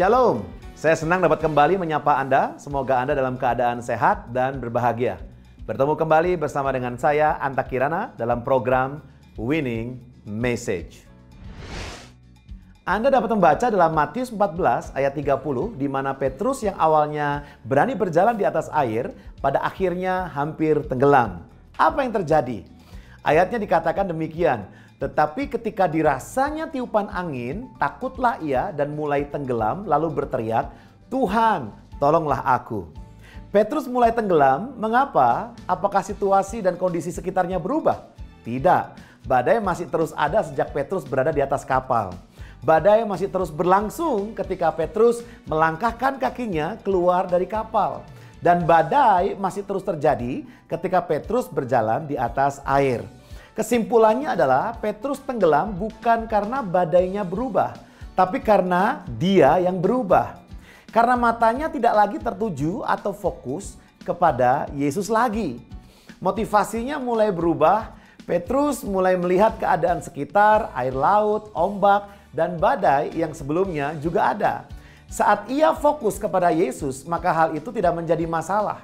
Shalom, saya senang dapat kembali menyapa Anda. Semoga Anda dalam keadaan sehat dan berbahagia. Bertemu kembali bersama dengan saya, Anta Kirana, dalam program Winning Message. Anda dapat membaca dalam Matius 14 ayat 30, di mana Petrus yang awalnya berani berjalan di atas air, pada akhirnya hampir tenggelam. Apa yang terjadi? Ayatnya dikatakan demikian. Tetapi ketika dirasanya tiupan angin, takutlah ia dan mulai tenggelam, lalu berteriak, "Tuhan, tolonglah aku." Petrus mulai tenggelam, mengapa? Apakah situasi dan kondisi sekitarnya berubah? Tidak, badai masih terus ada sejak Petrus berada di atas kapal. Badai masih terus berlangsung ketika Petrus melangkahkan kakinya keluar dari kapal. Dan badai masih terus terjadi ketika Petrus berjalan di atas air. Kesimpulannya adalah Petrus tenggelam bukan karena badainya berubah, tapi karena dia yang berubah. Karena matanya tidak lagi tertuju atau fokus kepada Yesus lagi. Motivasinya mulai berubah, Petrus mulai melihat keadaan sekitar, air laut, ombak, dan badai yang sebelumnya juga ada. Saat ia fokus kepada Yesus, maka hal itu tidak menjadi masalah.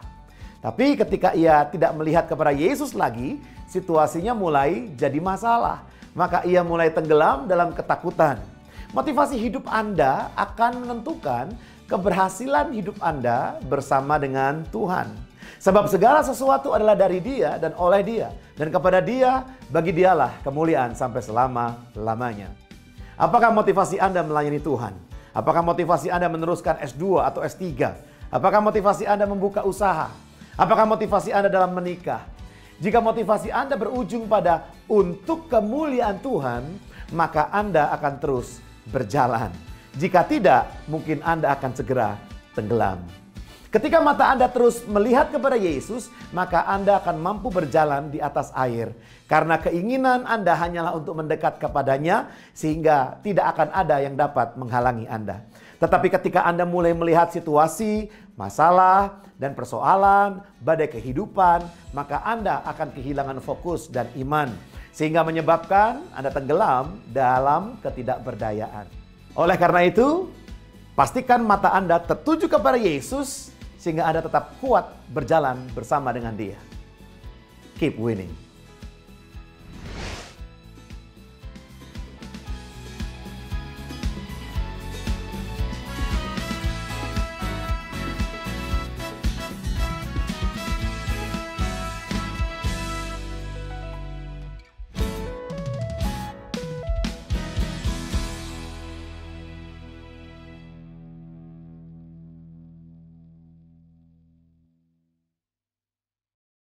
Tapi ketika ia tidak melihat kepada Yesus lagi, situasinya mulai jadi masalah. Maka ia mulai tenggelam dalam ketakutan. Motivasi hidup Anda akan menentukan keberhasilan hidup Anda bersama dengan Tuhan. Sebab segala sesuatu adalah dari Dia dan oleh Dia. Dan kepada Dia, bagi Dialah kemuliaan sampai selama-lamanya. Apakah motivasi Anda melayani Tuhan? Apakah motivasi Anda meneruskan S2 atau S3? Apakah motivasi Anda membuka usaha? Apakah motivasi Anda dalam menikah? Jika motivasi Anda berujung pada untuk kemuliaan Tuhan, maka Anda akan terus berjalan. Jika tidak, mungkin Anda akan segera tenggelam. Ketika mata Anda terus melihat kepada Yesus, maka Anda akan mampu berjalan di atas air. Karena keinginan Anda hanyalah untuk mendekat kepadanya, sehingga tidak akan ada yang dapat menghalangi Anda. Tetapi ketika Anda mulai melihat situasi, masalah, dan persoalan, badai kehidupan, maka Anda akan kehilangan fokus dan iman. Sehingga menyebabkan Anda tenggelam dalam ketidakberdayaan. Oleh karena itu, pastikan mata Anda tertuju kepada Yesus, sehingga Anda tetap kuat berjalan bersama dengan Dia. Keep winning.